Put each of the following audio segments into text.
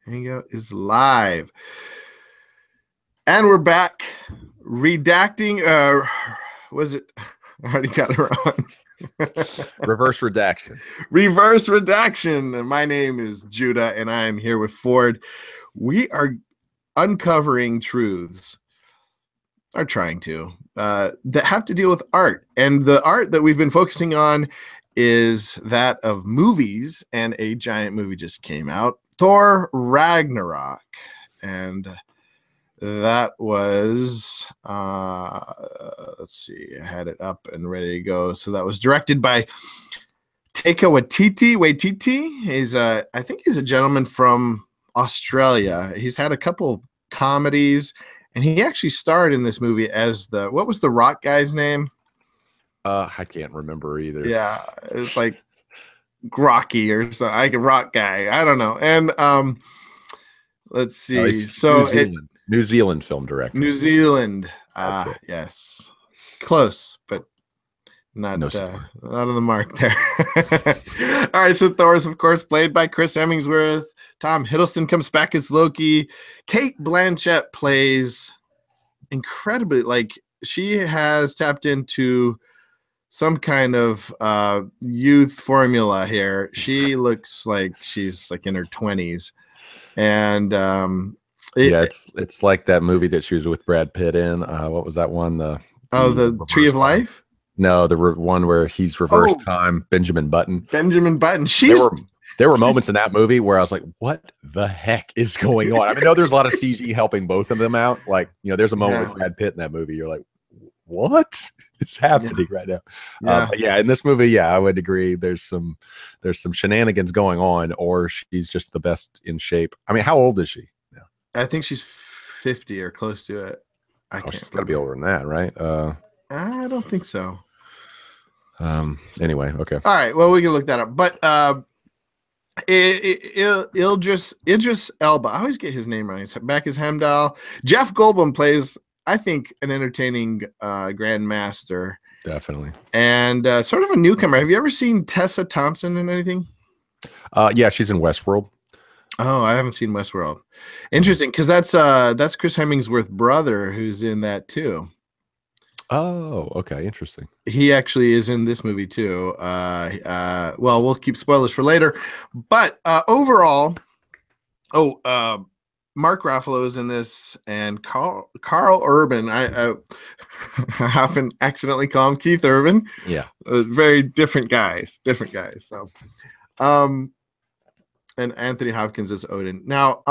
Hangout is live. And we're back redacting. Was it? I already got it wrong. Reverse redaction. Reverse redaction. My name is Judah, and I am here with Ford. We are uncovering truths, or trying to, that have to deal with art. And the art that we've been focusing on is that of movies, and a giant movie just came out, Thor Ragnarok. And that was, let's see, I had it up and ready to go. So that was directed by Taika Waititi. He's I think he's a gentleman from Australia. He's had a couple comedies, and he actually starred in this movie as what was the rock guy's name? I can't remember either. Yeah, it's like Rocky or something, like a rock guy. I don't know. And let's see. New Zealand film director. New Zealand. Yes, close, but not on the mark there. All right, so Thor is, of course, played by Chris Hemsworth. Tom Hiddleston comes back as Loki. Cate Blanchett plays incredibly, like, she has tapped into some kind of youth formula here. She looks like she's like in her 20s. And it's like that movie that she was with Brad Pitt in. What was that one? The Tree of Life? No, the one where he's reversed time. Benjamin Button. There were moments in that movie where I was like, what the heck is going on? I mean, I know there's a lot of CG helping both of them out. Like, there's a moment with Brad Pitt in that movie. You're like, what is happening right now? But in this movie, I would agree. There's some shenanigans going on, or she's just the best in shape. I mean, how old is she? I think she's 50 or close to it. She's got to be older than that, right? I don't think so. Anyway, okay. All right. Well, we can look that up. But Idris Elba. I always get his name wrong. He's back as Heimdall. Jeff Goldblum plays, I think, an entertaining Grandmaster. Definitely. And sort of a newcomer. Have you ever seen Tessa Thompson in anything? Yeah, she's in Westworld. Oh, I haven't seen Westworld. Interesting, because that's Chris Hemsworth's brother who's in that too. Oh, okay, interesting. He actually is in this movie too. Well, we'll keep spoilers for later. But overall, Mark Ruffalo is in this, and Carl Urban. I often accidentally call him Keith Urban. Yeah, very different guys. So, and Anthony Hopkins is Odin. Now,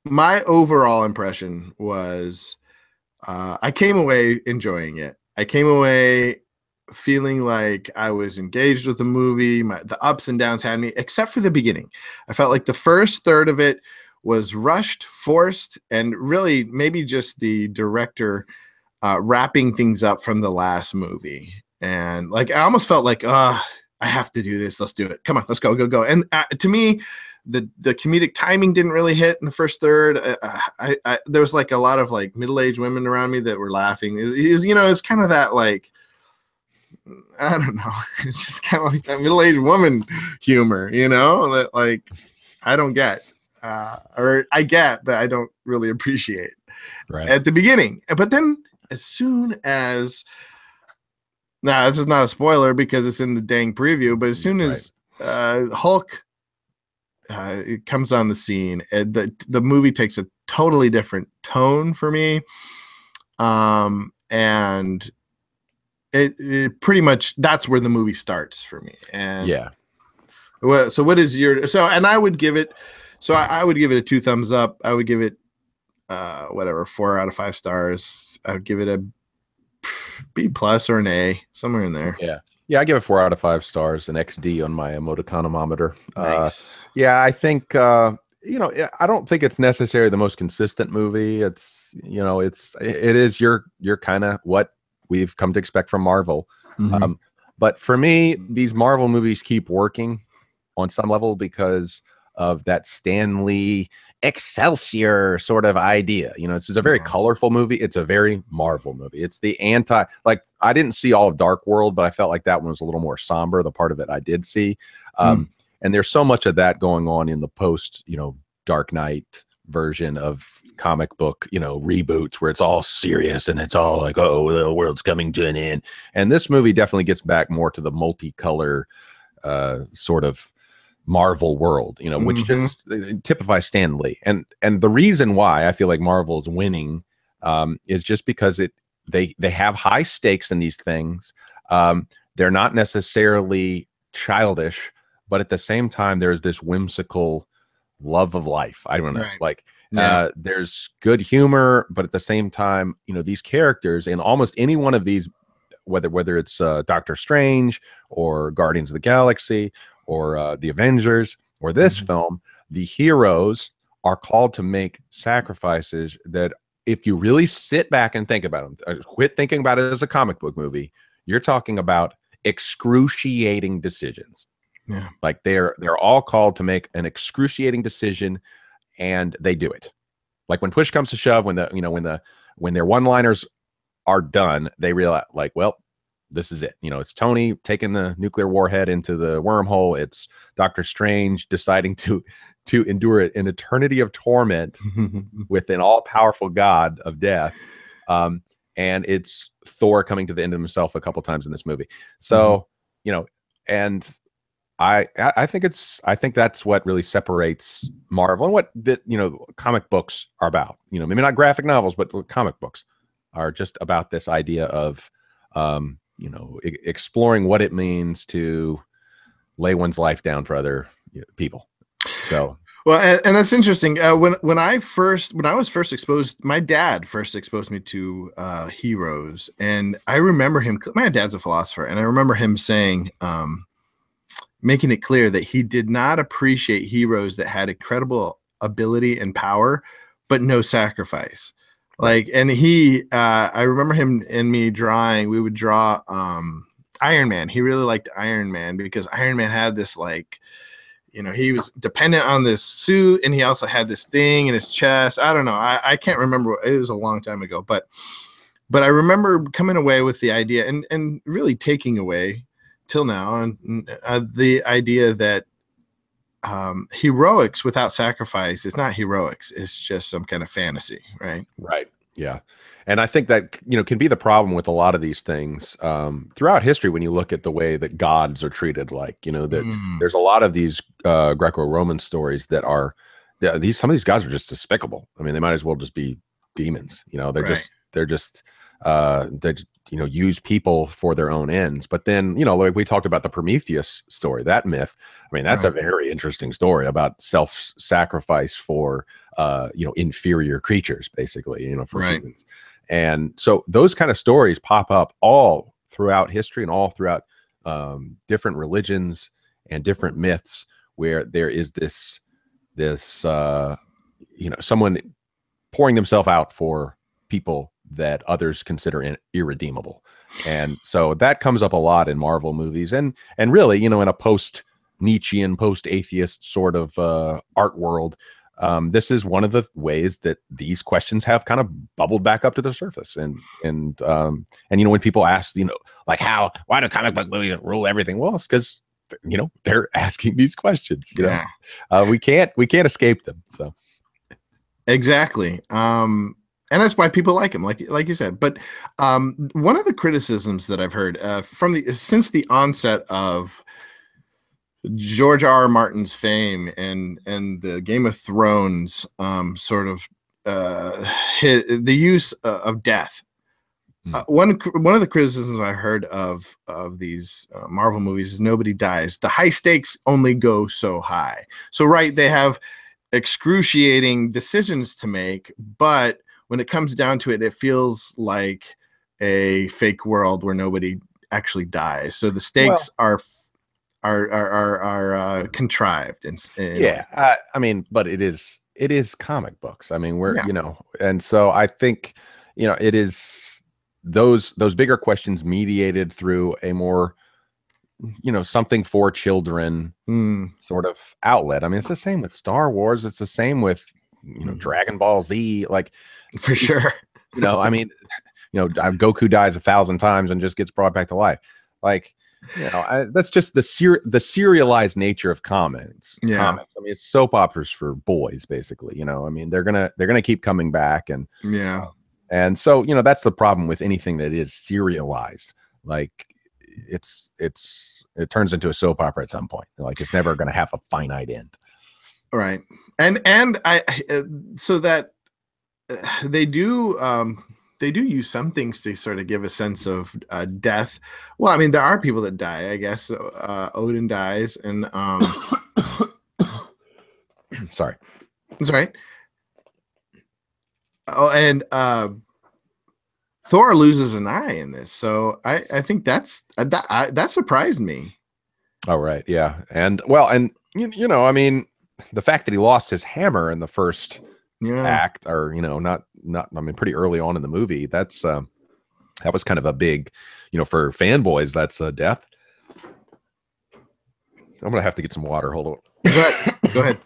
my overall impression was, I came away enjoying it. I came away feeling like I was engaged with the movie. The ups and downs had me, except for the beginning. I felt like the first third of it was rushed, forced, and really maybe just the director wrapping things up from the last movie. And like, I almost felt like, I have to do this. Let's do it. Come on, let's go. And to me, the comedic timing didn't really hit in the first third. There was like a lot of like middle-aged women around me that were laughing. It's kind of that, like, I don't know. It's just kind of like that middle-aged woman humor, that like I don't get, or I get, but I don't really appreciate at the beginning. But then as soon as, now this is not a spoiler because it's in the dang preview, but as soon as Hulk it comes on the scene, the movie takes a totally different tone for me, and it pretty much, that's where the movie starts for me. And so what is your, and I would give it, I would give it a 2 thumbs up. I would give it 4 out of 5 stars. I would give it a B+ or an A, somewhere in there. Yeah, I give it 4 out of 5 stars, an XD on my emoticonometer. Nice. I think I don't think it's necessarily the most consistent movie. It's it is your kind of what we've come to expect from Marvel. Mm-hmm. But for me, these Marvel movies keep working on some level because of that Stan Lee Excelsior sort of idea. This is a very colorful movie. It's a very Marvel movie. It's the like, I didn't see all of Dark World, but I felt like that one was a little more somber, the part of it I did see. And there's so much of that going on in the post, Dark Knight version of comic book, reboots where it's all serious and it's all like, oh, the world's coming to an end. And this movie definitely gets back more to the multicolor sort of Marvel world, which just typifies Stan Lee. And the reason why I feel like Marvel is winning is just because they have high stakes in these things. They're not necessarily childish, but at the same time, there's this whimsical love of life. I don't know, right. like there's good humor, but at the same time, these characters in almost any one of these, whether it's Doctor Strange or Guardians of the Galaxy or the Avengers or this film, the heroes are called to make sacrifices that, if you really sit back and think about them, quit thinking about it as a comic book movie, you're talking about excruciating decisions. Yeah. Like they're all called to make an excruciating decision, and they do it. Like when push comes to shove, when their one-liners are done, they realize, like, well, this is it. It's Tony taking the nuclear warhead into the wormhole. It's Doctor Strange deciding to endure an eternity of torment with an all-powerful god of death. And it's Thor coming to the end of himself a couple times in this movie. So, and I think that's what really separates Marvel and what comic books are about. Maybe not graphic novels, but comic books are just about this idea of exploring what it means to lay one's life down for other people. So well, and that's interesting. When I was first exposed, my dad first exposed me to heroes, and I remember him. My dad's a philosopher, and I remember him saying, making it clear that he did not appreciate heroes that had incredible ability and power, but no sacrifice. Like, and I remember him and me drawing. We would draw Iron Man. He really liked Iron Man because Iron Man had this, like, he was dependent on this suit, and he also had this thing in his chest. I don't know. I can't remember. It was a long time ago, but I remember coming away with the idea and really taking away till now and the idea that heroics without sacrifice is not heroics. It's just some kind of fantasy, right? Right. Yeah. And I think that, can be the problem with a lot of these things throughout history. When you look at the way that gods are treated, like, that there's a lot of these Greco-Roman stories that are some of these gods are just despicable. I mean, they might as well just be demons. They're just use people for their own ends. But then, like we talked about the Prometheus story, that myth. I mean, that's a very interesting story about self-sacrifice for, inferior creatures, basically, for humans. And so those kind of stories pop up all throughout history and all throughout different religions and different myths, where there is this someone pouring themselves out for people that others consider irredeemable. And so that comes up a lot in Marvel movies, and really, in a post-Nietzschean, post-atheist sort of art world, this is one of the ways that these questions have kind of bubbled back up to the surface. And when people ask, like, why do comic book movies rule everything? Well, it's because they're asking these questions. We can't escape them. So exactly. And that's why people like him, like you said. But one of the criticisms that I've heard since the onset of George R.R. Martin's fame and the Game of Thrones sort of the use of death. One of the criticisms I heard of these Marvel movies is nobody dies. The high stakes only go so high. So they have excruciating decisions to make, but when it comes down to it, it feels like a fake world where nobody actually dies. So the stakes are contrived. I mean, but it is comic books. I mean, and so I think, it is those bigger questions mediated through a more, something for children sort of outlet. I mean, it's the same with Star Wars. It's the same with, Dragon Ball Z, like, for sure. I mean, Goku dies 1,000 times and just gets brought back to life. Like, You know, that's just the serialized nature of comics. Yeah. Comics. I mean, it's soap operas for boys, basically. You know, I mean, they're gonna keep coming back, and so you know that's the problem with anything that is serialized. Like, it turns into a soap opera at some point. Like, it's never going to have a finite end. Right, and I so that they do use some things to sort of give a sense of death. Well, I mean, there are people that die, I guess. Odin dies, and sorry, that's right. Oh, and Thor loses an eye in this, so I think that surprised me. Oh, right, yeah, and well, and you know, I mean, the fact that he lost his hammer in the first act, or you know, not I mean, pretty early on in the movie, that was kind of a big, you know, for fanboys, that's a death. I'm gonna have to get some water. Hold on. Go ahead.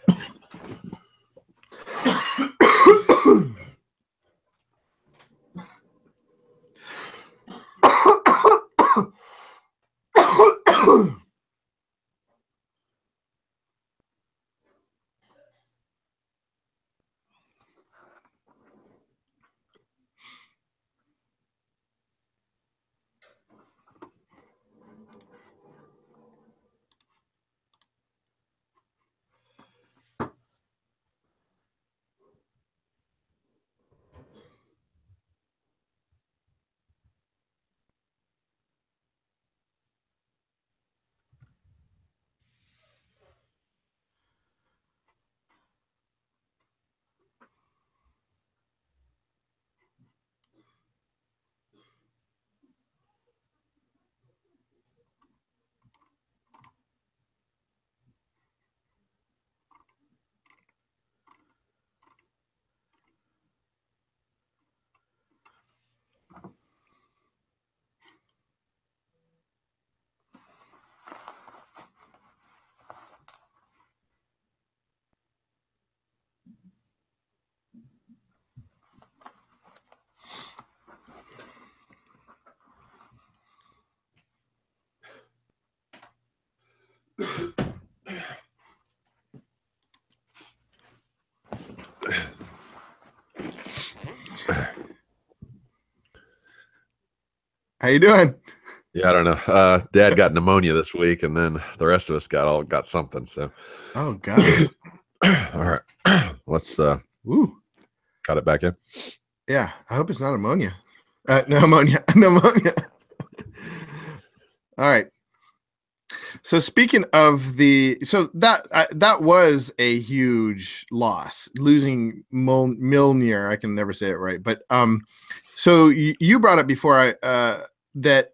How you doing? Yeah, I don't know. Dad got pneumonia this week, and then the rest of us got something. So, oh god. All right, let's cut it back in. Yeah, I hope it's not ammonia. Pneumonia. Pneumonia. All right. So speaking of that was a huge loss, losing Milner. I can never say it right, but so you brought up before that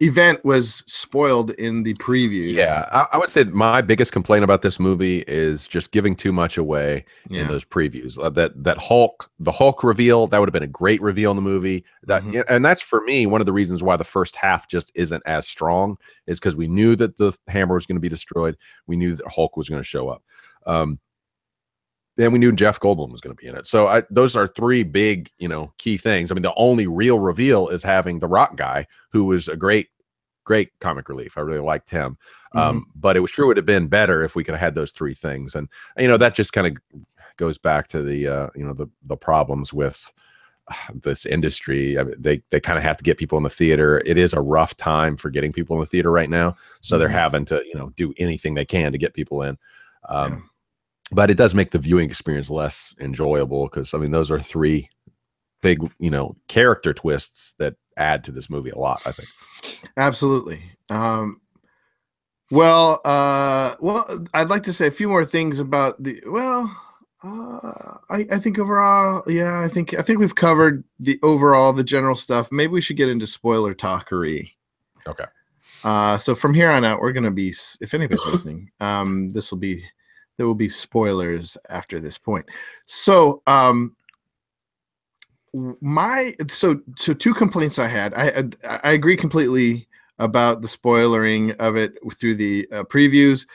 event was spoiled in the preview. Yeah, I would say my biggest complaint about this movie is just giving too much away in those previews. The Hulk reveal, that would have been a great reveal in the movie. And that's for me one of the reasons why the first half just isn't as strong, is because we knew that the hammer was going to be destroyed. We knew that Hulk was going to show up. And we knew Jeff Goldblum was going to be in it. So those are three big, you know, key things. I mean, the only real reveal is having the Rock guy, who was a great comic relief. I really liked him. But it would have been better if we could have had those three things. And, you know, that just kind of goes back to the, you know, the problems with this industry. I mean, they kind of have to get people in the theater. It is a rough time for getting people in the theater right now. So they're having to, you know, do anything they can to get people in. But it does make the viewing experience less enjoyable, because I mean, those are three big, you know, character twists that add to this movie a lot, I think. Absolutely. Well, I'd like to say a few more things about I think overall, I think we've covered the general stuff. Maybe we should get into spoiler talkery. Okay. So from here on out, we're going to be, if anybody's listening, there will be spoilers after this point. So, two complaints I had. I agree completely about the spoilering of it through the previews.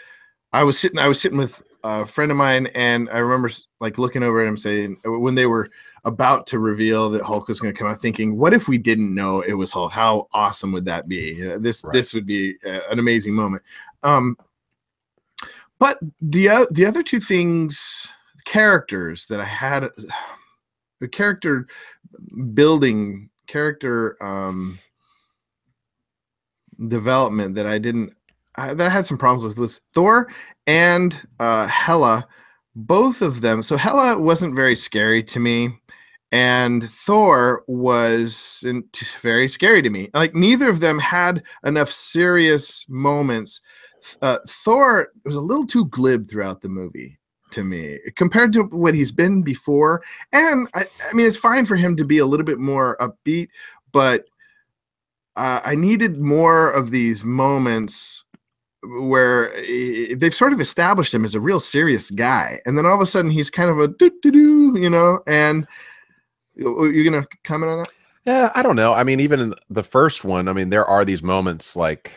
I was sitting with a friend of mine, and I remember like looking over at him saying, when they were about to reveal that Hulk was going to come out, thinking, what if we didn't know it was Hulk? How awesome would that be? This would be an amazing moment. But the other two things, characters that I had, the character building, character development that I had some problems with was Thor and Hela. Both of them. So Hela wasn't very scary to me, and Thor wasn't very scary to me. Like, neither of them had enough serious moments. Thor was a little too glib throughout the movie to me compared to what he's been before. And I mean, it's fine for him to be a little bit more upbeat, but I needed more of these moments where they've sort of established him as a real serious guy, and then all of a sudden he's kind of a doo-doo-doo, you know. And you're gonna comment on that? Yeah, I don't know. I mean, even in the first one, I mean, there are these moments like,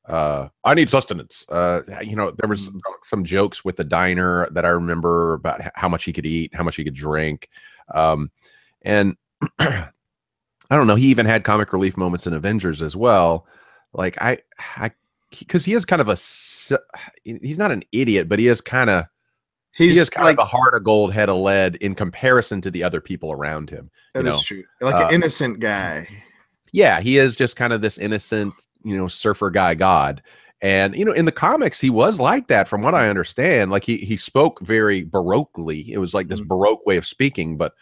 I need sustenance. You know, there was some jokes with the diner that I remember about how much he could eat, how much he could drink. And I don't know, he even had comic relief moments in Avengers as well. Like because he is kind of he's not an idiot, but he is kind of, he is kind of a heart of gold, head of lead in comparison to the other people around him. That is true. Like an innocent guy. Yeah, he is just kind of this innocent, you know, surfer guy god. And, you know, in the comics, he was like that, from what I understand. Like he spoke very baroquely. It was like this baroque way of speaking, but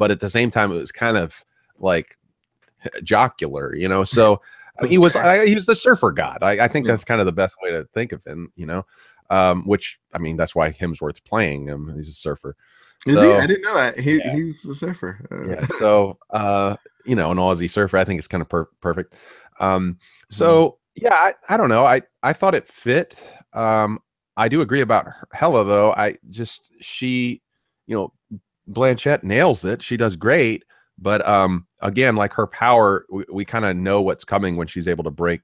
at the same time, it was kind of like jocular, you know. So he was the surfer god. I think that's kind of the best way to think of him, you know. Which, I mean, that's why Hemsworth's playing him. He's a surfer. Is he? I didn't know that. He's a surfer. Yeah. So, you know, an Aussie surfer, I think it's kind of perfect. So yeah, I don't know. I thought it fit. I do agree about Hela, though. She, you know, Blanchett nails it. She does great. But again, like her power, we kind of know what's coming when she's able to break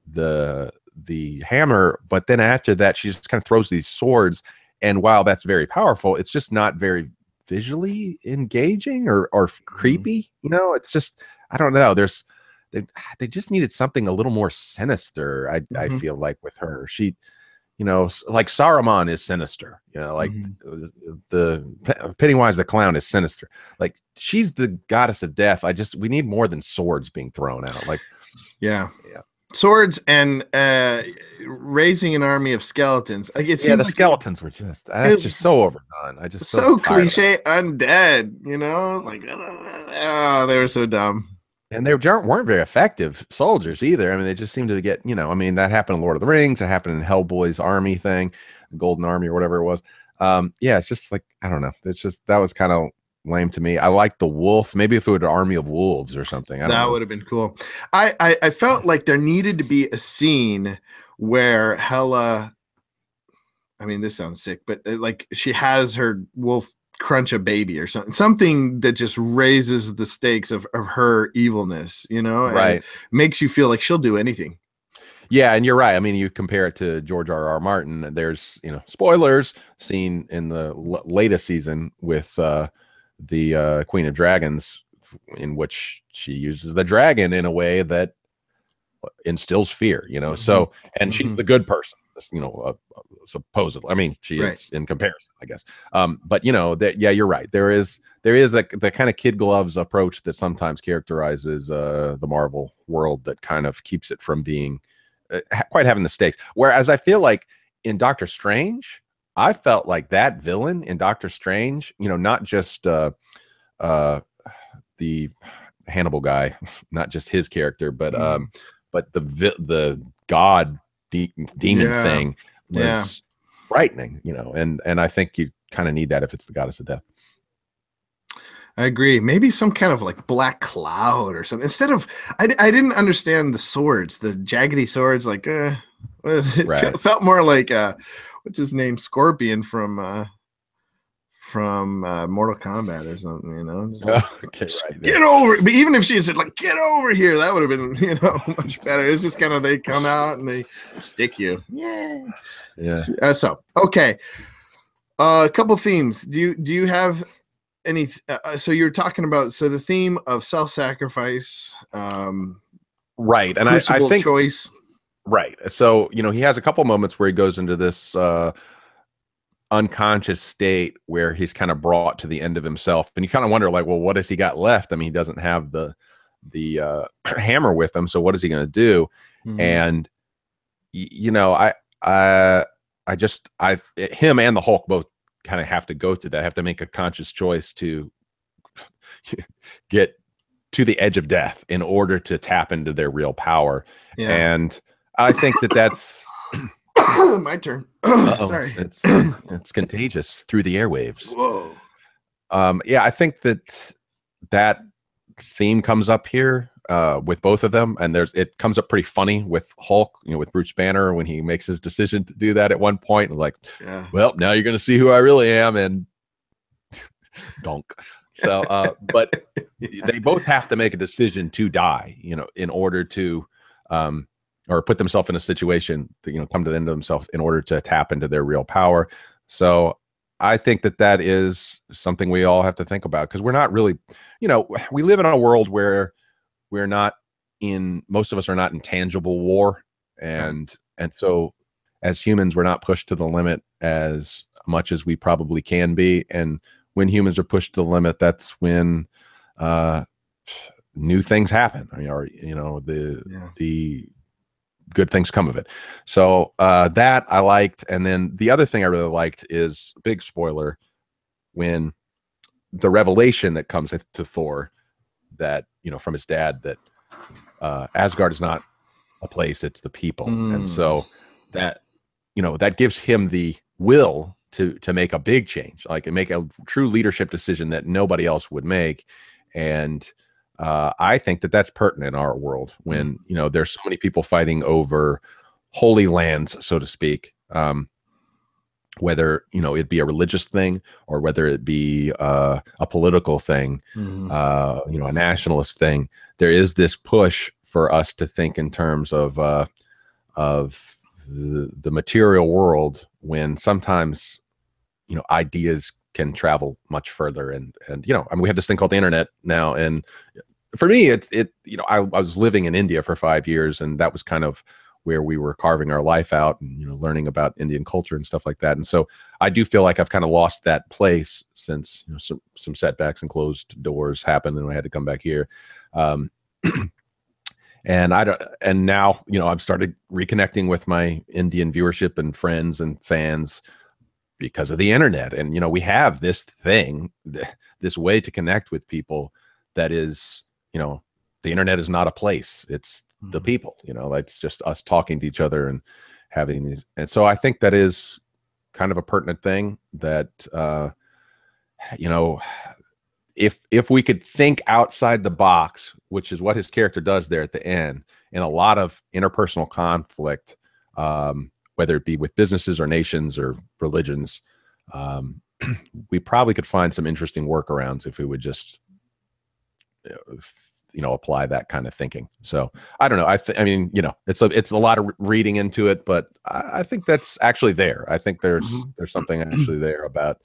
the hammer. But then after that, she just kind of throws these swords. And while that's very powerful, it's just not very visually engaging or creepy. You know, it's just, I don't know. They just needed something a little more sinister. I feel like with her, she, you know, like Saruman is sinister, you know, like the Pennywise the clown is sinister. Like, she's the goddess of death. We need more than swords being thrown out. Like, yeah. Swords and raising an army of skeletons. Like, the skeletons were just, that's just so overdone. So cliche undead, you know, it's like, they were so dumb. And they weren't very effective soldiers either. I mean, they just seemed to get, you know, I mean, that happened in Lord of the Rings. It happened in Hellboy's army thing, Golden Army or whatever it was. Yeah, it's just like, I don't know. It's just, that was kind of lame to me. I like the wolf. Maybe if it was an army of wolves or something. That would have been cool. I felt like there needed to be a scene where Hela, I mean, this sounds sick, but like she has her wolf crunch a baby or something that just raises the stakes of her evilness, you know, right? And makes you feel like she'll do anything. Yeah, and you're right. I mean, you compare it to George R.R. Martin. There's, you know, spoilers, scene in the latest season with the Queen of Dragons, in which she uses the dragon in a way that instills fear, you know. So, and she's the good person, you know, supposedly. I mean, she is in comparison, I guess. But you know that, yeah, you're right. There is the kind of kid gloves approach that sometimes characterizes the Marvel world that kind of keeps it from being quite having the stakes. Whereas I feel like in Doctor Strange, I felt like that villain in Doctor Strange, you know, not just the Hannibal guy, not just his character, but the god demon thing was frightening, you know, and I think you kind of need that if it's the goddess of death. I agree. Maybe some kind of like black cloud or something. Instead of, I didn't understand the swords, the jaggedy swords. Like, it felt more like what's his name, Scorpion from Mortal Kombat or something. You know, get over. But even if she had said like, "Get over here," that would have been, you know, much better. It's just kind of, they come out and they stick you. Yeah. So okay, a couple themes. Do you have so you're talking about, so the theme of self-sacrifice, right, and I think choice, right. So he has a couple moments where he goes into this unconscious state where he's kind of brought to the end of himself, and you kind of wonder, like, well, what has he got left? I mean, he doesn't have the hammer with him, so what is he going to do? And him and the Hulk both kind of have to go through that, have to make a conscious choice to get to the edge of death in order to tap into their real power. And I think that's my turn. Sorry. It's contagious through the airwaves. Whoa. I think that theme comes up here with both of them, and it comes up pretty funny with Hulk, with Bruce Banner when he makes his decision to do that at one point, and like, well, now you're going to see who I really am, and donk. So, but they both have to make a decision to die, in order to, or put themselves in a situation to, come to the end of themselves in order to tap into their real power. So I think that is something we all have to think about, because we're not really, we live in a world where most of us are not in tangible war. And so as humans, we're not pushed to the limit as much as we probably can be. And when humans are pushed to the limit, that's when new things happen. I mean, the good things come of it. So that I liked. And then the other thing I really liked is, big spoiler, when the revelation that comes to Thor that, from his dad, that Asgard is not a place, it's the people. And so that, that gives him the will to make a big change, like, and make a true leadership decision that nobody else would make. And I think that's pertinent in our world when, there's so many people fighting over holy lands, so to speak, whether, it be a religious thing or whether it be a political thing, a nationalist thing. There is this push for us to think in terms of the material world, when sometimes, ideas can travel much further. And I mean, we have this thing called the internet now. And for me, I was living in India for 5 years, and that was kind of where we were carving our life out and, learning about Indian culture and stuff like that. And so I do feel like I've kind of lost that place since, some setbacks and closed doors happened, and I had to come back here. And now, I've started reconnecting with my Indian viewership and friends and fans because of the internet. And, we have this thing, this way to connect with people that is, the internet is not a place, it's the people, it's just us talking to each other and having these. And so I think that is kind of a pertinent thing that, if we could think outside the box, which is what his character does there at the end, in a lot of interpersonal conflict, whether it be with businesses or nations or religions, we probably could find some interesting workarounds if we would just, apply that kind of thinking. So I don't know. I mean, it's a lot of reading into it, but I think that's actually there. I think there's something actually there about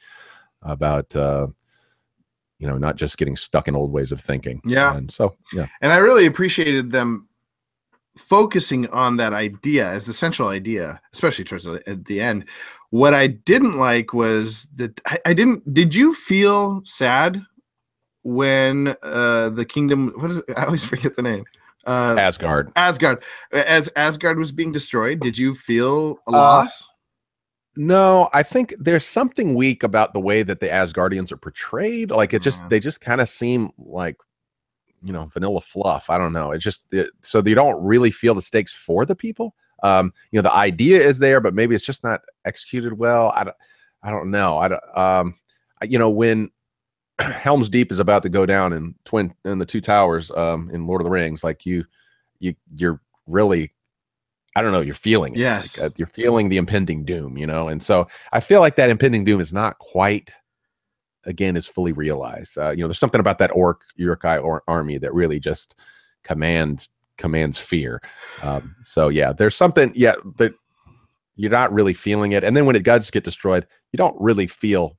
not just getting stuck in old ways of thinking. Yeah. And so, yeah. And I really appreciated them focusing on that idea as the central idea, especially towards at the end. What I didn't like was that did you feel sad when the kingdom, what is it? I always forget the name. Asgard. As Asgard was being destroyed, did you feel a loss? No, I think there's something weak about the way that the Asgardians are portrayed. Like they just kind of seem like, vanilla fluff. I don't know. It's just, so you don't really feel the stakes for the people. The idea is there, but maybe it's just not executed well. I don't know. When Helm's Deep is about to go down in the Two Towers, in Lord of the Rings, like you're really, I don't know, you're feeling it. Yes. Like, you're feeling the impending doom, and so I feel like that impending doom is not quite, again, is fully realized. There's something about that Uruk-hai army that really just commands fear. So yeah, there's something, that you're not really feeling it. And then when it does get destroyed, you don't really feel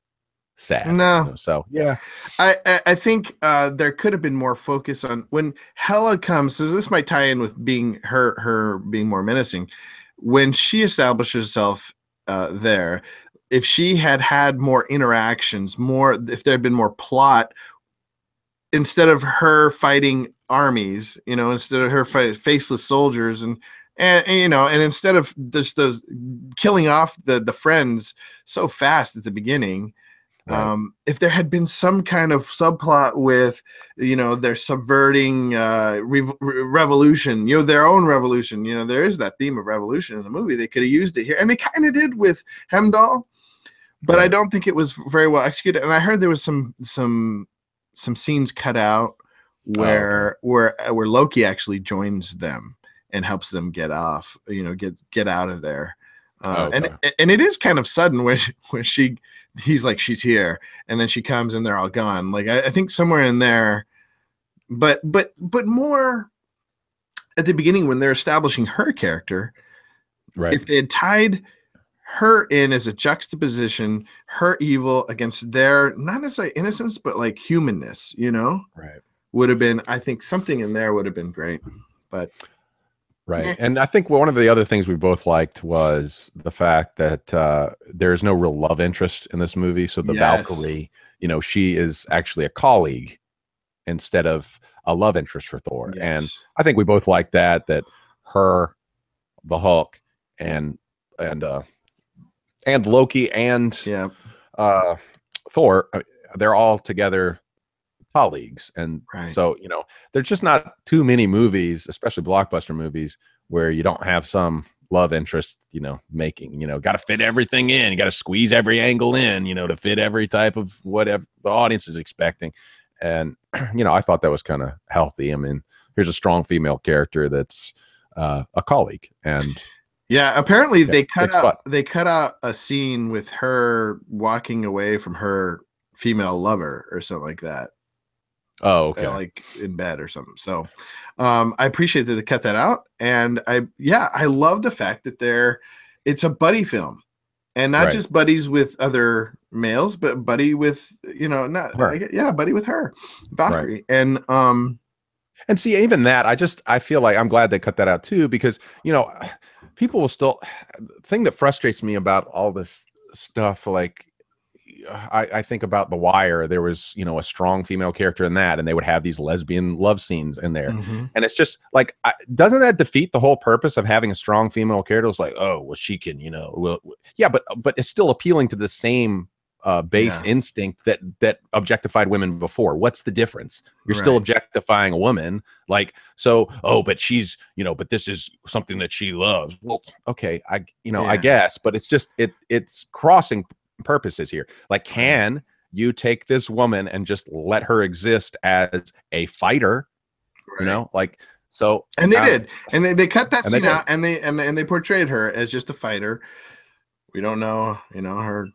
sad. No. So yeah, I think there could have been more focus on when Hela comes. So this might tie in with being her being more menacing. When she establishes herself there, if she had had more interactions, if there had been more plot, instead of her fighting armies, instead of her faceless soldiers, and instead of just those killing off the friends so fast at the beginning. right. If there had been some kind of subplot with, they're subverting revolution, their own revolution, there is that theme of revolution in the movie. They could have used it here, and they kind of did with Hemdall, but I don't think it was very well executed. And I heard there was some scenes cut out where Loki actually joins them and helps them get off, get out of there. And it is kind of sudden where he's like, she's here, and then she comes and they're all gone. Like I think somewhere in there, but more at the beginning when they're establishing her character, right? If they had tied her in as a juxtaposition, her evil against their not necessarily innocence, but like humanness, right, would have been. I think something in there would have been great, but. Right. And I think one of the other things we both liked was the fact that there's no real love interest in this movie. So the Valkyrie, she is actually a colleague instead of a love interest for Thor. Yes. And I think we both like that her, the Hulk, and Loki and Thor, they're all together colleagues. And so, there's just not too many movies, especially blockbuster movies, where you don't have some love interest, making, got to fit everything in. You got to squeeze every angle in, to fit every type of whatever the audience is expecting. And, I thought that was kind of healthy. I mean, here's a strong female character that's a colleague. And apparently they cut out a scene with her walking away from her female lover or something like that. Oh, okay. Like in bed or something. So I appreciate that they cut that out. And I love the fact that it's a buddy film, and not just buddies with other males, but buddy with, buddy with her, Valkyrie. Right. And see, even that, I feel like I'm glad they cut that out too, because, people will still, the thing that frustrates me about all this stuff, like, I think about The Wire. There was, a strong female character in that, and they would have these lesbian love scenes in there. Mm-hmm. And it's just like, doesn't that defeat the whole purpose of having a strong female character? It's like, oh, well, she can, but it's still appealing to the same base instinct that objectified women before. What's the difference? You're still objectifying a woman, like, so, but she's, but this is something that she loves. Well, okay, I guess, but it's just, it's crossing purposes here. Like, can you take this woman and just let her exist as a fighter? Like, so. And they did, and they cut that scene out, and they portrayed her as just a fighter. We don't know, her.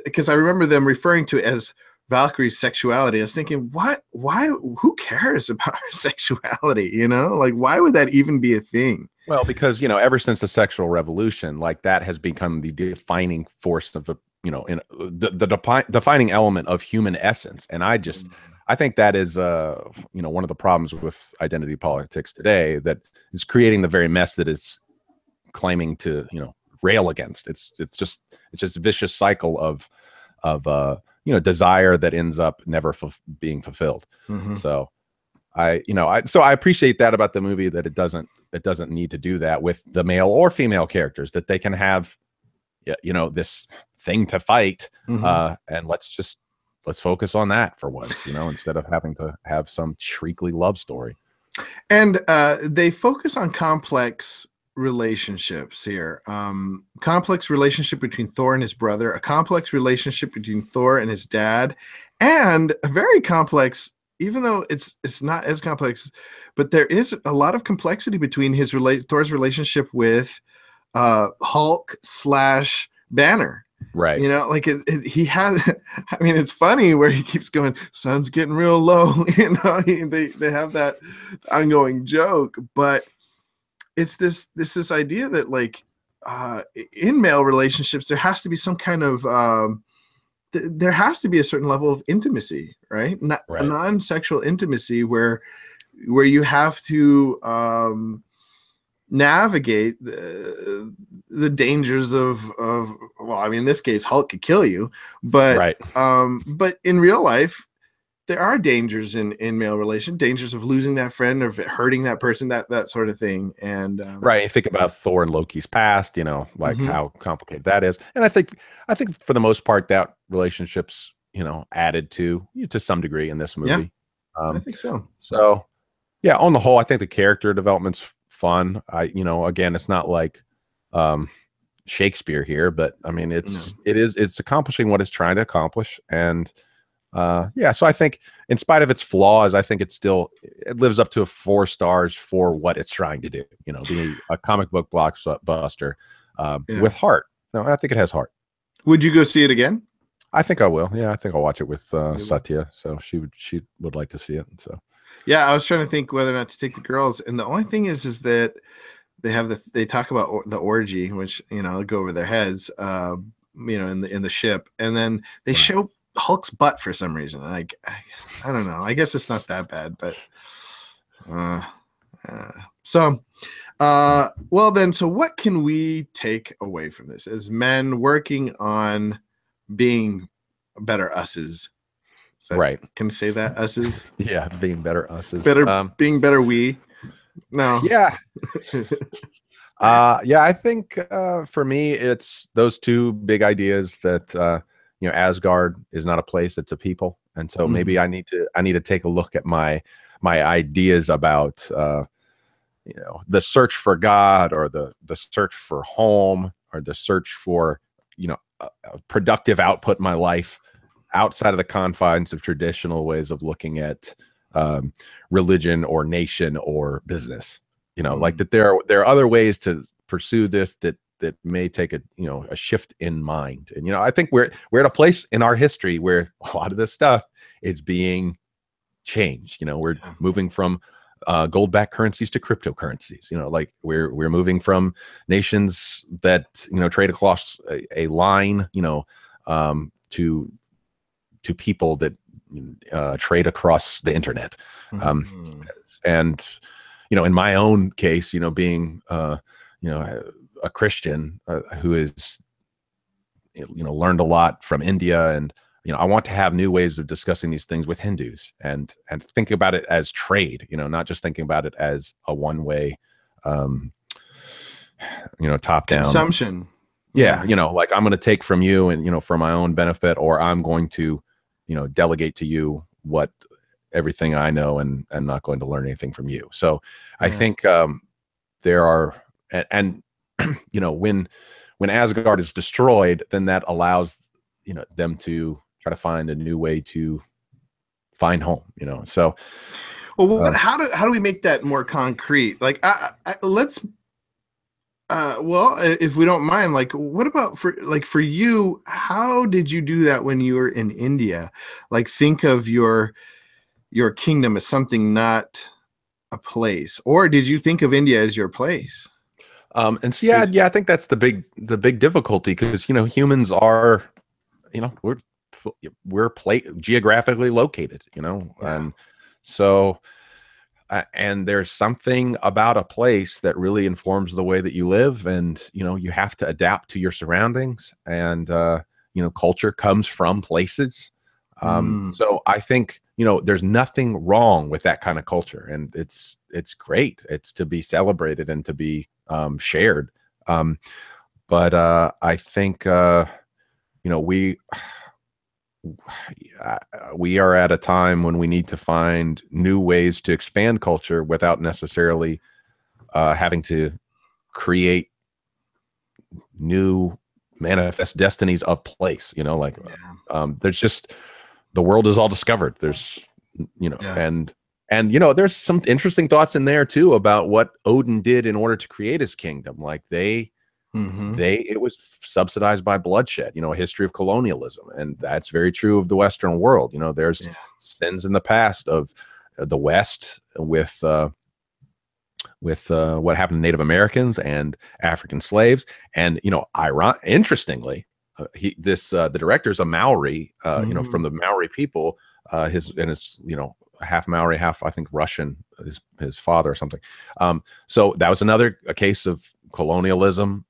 Because I remember them referring to it as Valkyrie's sexuality. I was thinking, what? Why? Who cares about her sexuality? Like, why would that even be a thing? Well, because, ever since the sexual revolution, like, that has become the defining force of the defining element of human essence. And I think that is, one of the problems with identity politics today, that is creating the very mess that it's claiming to, rail against. It's just a vicious cycle of desire that ends up never being fulfilled. Mm-hmm. So I appreciate that about the movie, that it doesn't need to do that with the male or female characters, that they can have, this thing to fight. Mm-hmm. And let's focus on that for once, instead of having to have some treacly love story. And they focus on complex relationships here. Complex relationship between Thor and his brother, a complex relationship between Thor and his dad, and a very complex, even though it's not as complex, but there is a lot of complexity between Thor's relationship with Hulk / Banner. Right. He had, I mean, it's funny where he keeps going, sun's getting real low, they have that ongoing joke, but it's this idea that, like, in male relationships, there has to be some kind of there has to be a certain level of intimacy, right? Right. Non-sexual intimacy where you have to navigate the dangers of well, I mean, in this case, Hulk could kill you, but right. But in real life, there are dangers in male relation, dangers of losing that friend or hurting that person, that sort of thing. And right, you think about Thor and Loki's past, you know, like how complicated that is. And I think for the most part that relationships, you know, added to some degree in this movie. I think so. So yeah, on the whole, I think the character development's fun. You know, again, it's not like Shakespeare here, but I mean, it's accomplishing what it's trying to accomplish. And yeah, so I think in spite of its flaws, I think it lives up to 4 stars for what it's trying to do, you know, being a comic book blockbuster with heart. No, I think it has heart. Would you go see it again? I think I will. Yeah, I think I'll watch it with Satya. So she would like to see it. So yeah, I was trying to think whether or not to take the girls, and the only thing is that they talk about the orgy, which, you know, go over their heads, you know, in the ship, and then they show Hulk's butt for some reason. Like, I don't know. I guess it's not that bad, but well then, so what can we take away from this as men working on being better us's? Right. Can I say that? Us's? Yeah, being better us's. Being better we. No. Yeah. Yeah, I think for me, it's those 2 big ideas that you know, Asgard is not a place, it's a people. And so maybe I need to take a look at my ideas about you know, the search for God, or the search for home, or the search for, you know, a productive output in my life outside of the confines of traditional ways of looking at religion or nation or business. You know, like that there are other ways to pursue this that may take a shift in mind. And, you know, I think we're at a place in our history where a lot of this stuff is being changed. You know, we're moving from gold-backed currencies to cryptocurrencies. You know, like we're moving from nations that, you know, trade across a line, you know, to people that trade across the internet. And, you know, in my own case, you know, being you know, a Christian who is, you know, learned a lot from India, and, you know, I want to have new ways of discussing these things with Hindus, and think about it as trade, you know, not just thinking about it as a one-way, you know, top-down consumption. Yeah, you know, like I'm going to take from you, and, you know, for my own benefit, or I'm going to, you know, delegate to you everything I know, and not going to learn anything from you. So I think there are, and you know, when Asgard is destroyed, then that allows, you know, them to try to find a new way to find home, you know. So well, how do we make that more concrete? Like, let's well, if we don't mind, like, what about for you, how did you do that when you were in India? Like, think of your kingdom as something, not a place, or did you think of India as your place? And so, yeah, I think that's the big difficulty, because, you know, humans are, you know, we're geographically located, you know, and so, and there's something about a place that really informs the way that you live, and, you know, you have to adapt to your surroundings, and you know, culture comes from places. So I think, you know, there's nothing wrong with that kind of culture, and it's great. It's to be celebrated and to be shared. But I think, you know, we are at a time when we need to find new ways to expand culture without necessarily having to create new manifest destinies of place. You know, like there's just, the world is all discovered. There's, you know, and you know, there's some interesting thoughts in there too about what Odin did in order to create his kingdom. Like it was subsidized by bloodshed, you know, a history of colonialism. And that's very true of the Western world. You know, there's sins in the past of the West with what happened to Native Americans and African slaves. And, you know, interestingly, the director's a Maori, you know, from the Maori people. His you know, half Maori, half I think Russian. His father or something. So that was another a case of colonialism,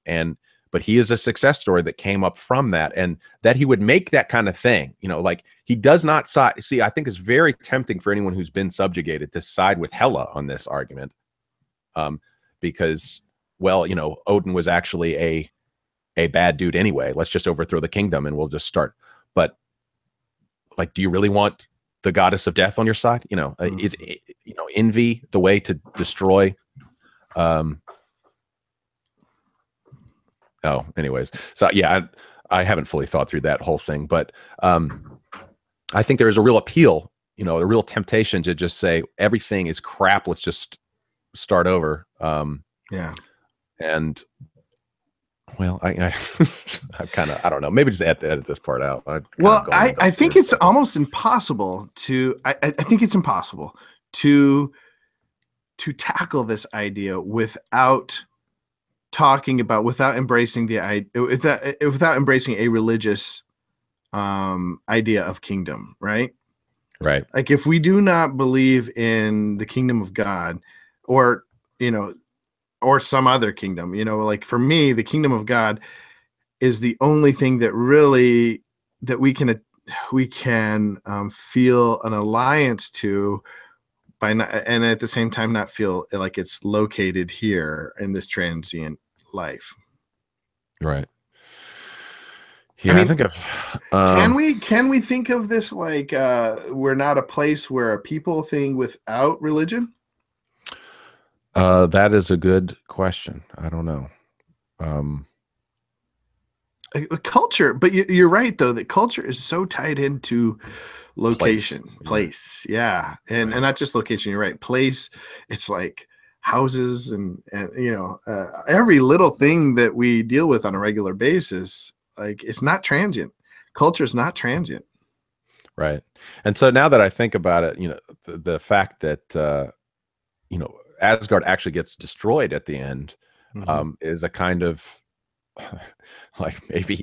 but he is a success story that came up from that, and that he would make that kind of thing. You know, like he does not side. See, I think it's very tempting for anyone who's been subjugated to side with Hela on this argument, because, well, you know, Odin was actually a bad dude anyway. Let's just overthrow the kingdom and we'll just start. But like, do you really want the goddess of death on your side? You know, is, you know, envy the way to destroy? Oh, anyways. So yeah, I haven't fully thought through that whole thing, but I think there is a real appeal, you know, a real temptation to just say everything is crap. Let's just start over. Yeah. And well, I kind of, I don't know, maybe just edit this part out. Well, I think it's almost impossible to, I think it's impossible to tackle this idea without talking about, without embracing without embracing a religious idea of kingdom, right? Right. Like if we do not believe in the kingdom of God, or, you know, or some other kingdom, you know, like for me, the kingdom of God is the only thing that really, that we can feel an alliance to, by not, and at the same time not feel like it's located here in this transient life. Right. Yeah, I mean, I think of can we think of this like we're not a place where a people thing without religion? That is a good question. I don't know. A culture, but you're right though, that culture is so tied into location, place. Yeah. And not just location, you're right. Place, it's like houses and you know, every little thing that we deal with on a regular basis, like it's not transient. Culture is not transient. Right. And so now that I think about it, you know, the fact that you know, Asgard actually gets destroyed at the end is a kind of like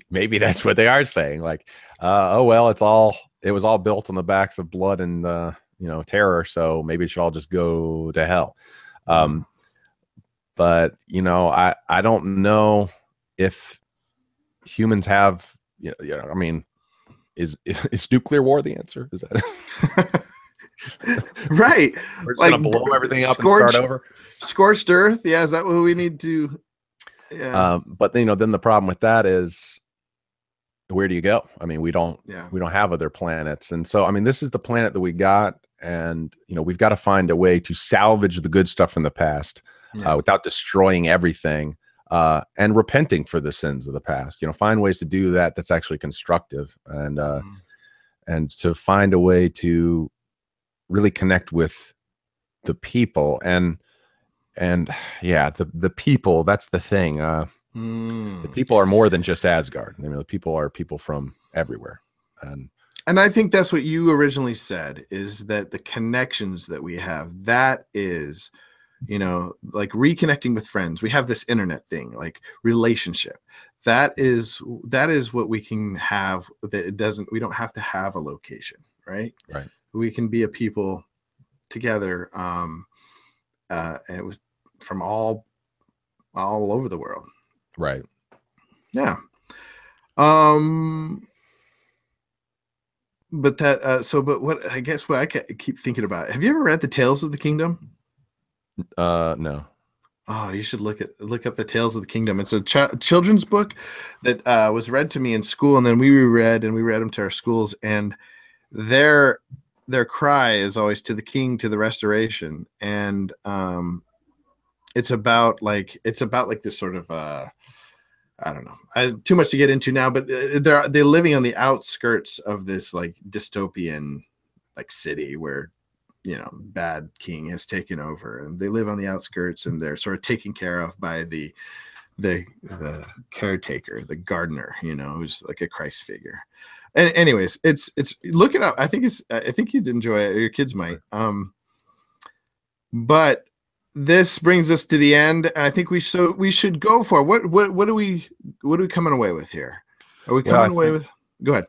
maybe that's what they are saying. Like, oh well, it was all built on the backs of blood and you know, terror, so maybe it should all just go to hell. But you know, I don't know if humans have, you know, I mean, is nuclear war the answer? Is that right? We're just like, gonna blow everything up and start over. Scorched earth. Yeah, is that what we need to? Yeah. But you know, then the problem with that is, where do you go? I mean, we don't have other planets, and so I mean, this is the planet that we got, and you know, we've got to find a way to salvage the good stuff from the past without destroying everything, and repenting for the sins of the past. You know, find ways to do that that's actually constructive, and to find a way to really connect with the people, and yeah, the people, that's the thing. The people are more than just Asgard. I mean, the people are people from everywhere. And I think that's what you originally said, is that the connections that we have, that is, you know, like reconnecting with friends. We have this internet thing, like relationship. That is what we can have, that it doesn't, we don't have to have a location, right? Right. We can be a people together. And it was from all over the world. Right. Yeah. But that, but what, I guess what I keep thinking about, have you ever read the Tales of the Kingdom? No. Oh, you should look up the Tales of the Kingdom. It's a children's book that was read to me in school, and then we reread them to our schools, and their cry is always to the king, to the restoration. And it's about like this sort of I don't know, too much to get into now, but they're living on the outskirts of this like dystopian like city where, you know, bad king has taken over, and they live on the outskirts, and they're sort of taken care of by the caretaker, the gardener, you know, who's like a Christ figure. And anyways, it's look it up. I think you'd enjoy it, or your kids might. But this brings us to the end. I think we should go for what are we coming away with here? Are we coming away with? Go ahead.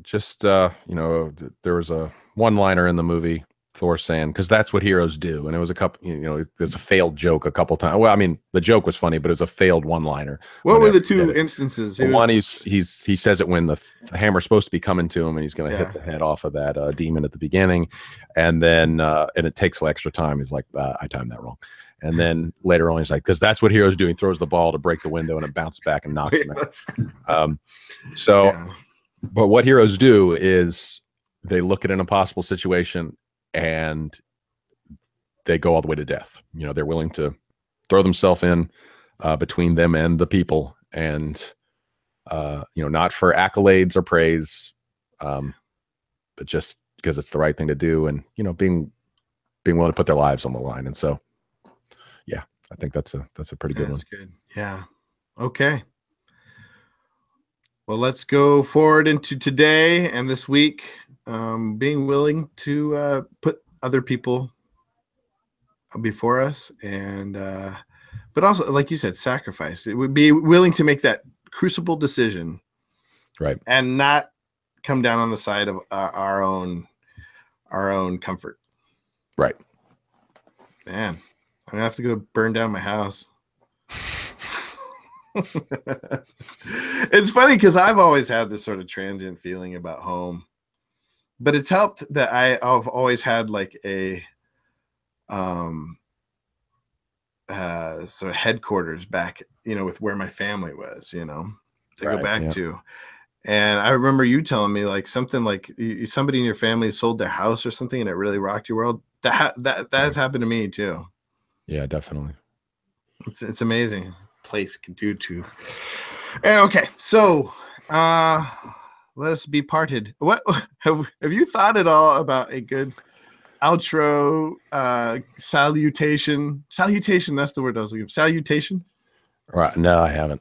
Just you know, there was a one-liner in the movie, Thor saying, because that's what heroes do, and it was a couple, you know, there's a failed joke a couple times. Well, I mean, the joke was funny, but it was a failed one-liner. What were the two instances? The one he says it when the hammer's supposed to be coming to him, and he's going to hit the head off of that demon at the beginning, and then and it takes extra time. He's like, I timed that wrong. And then later on, he's like, because that's what heroes do. He throws the ball to break the window, and it bounces back and knocks him out. But what heroes do is they look at an impossible situation and they go all the way to death. You know, they're willing to throw themselves in between them and the people, and you know, not for accolades or praise, but just because it's the right thing to do, and you know, being willing to put their lives on the line. And so, yeah, I think that's a pretty good one. That's good. Yeah. Okay. Well, let's go forward into today and this week, being willing to put other people before us, and but also, like you said, sacrifice. It would be willing to make that crucible decision, right, and not come down on the side of our own comfort. Right. Man, I'm gonna have to go burn down my house. It's funny because I've always had this sort of transient feeling about home, but it's helped that I've always had like a sort of headquarters back, you know, with where my family was, you know, to go back to. And I remember you telling me like something like somebody in your family sold their house or something, and it really rocked your world. That has happened to me too. Yeah, definitely. It's amazing. Place can do too. Okay, so let us be parted. What have you thought at all about a good outro salutation? Salutation, that's the word I was looking for. Salutation? Right. No, I haven't.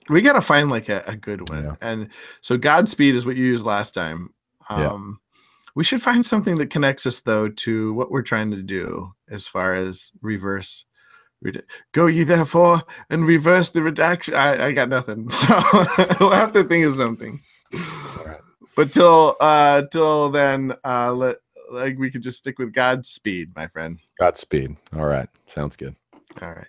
We gotta find like a good one. Yeah. And so Godspeed is what you used last time. We should find something that connects us though to what we're trying to do as far as reverse. Go ye therefore and reverse the redaction. I got nothing, so we'll have to think of something. All right. But till then, we could just stick with Godspeed, my friend. Godspeed. All right, sounds good. All right.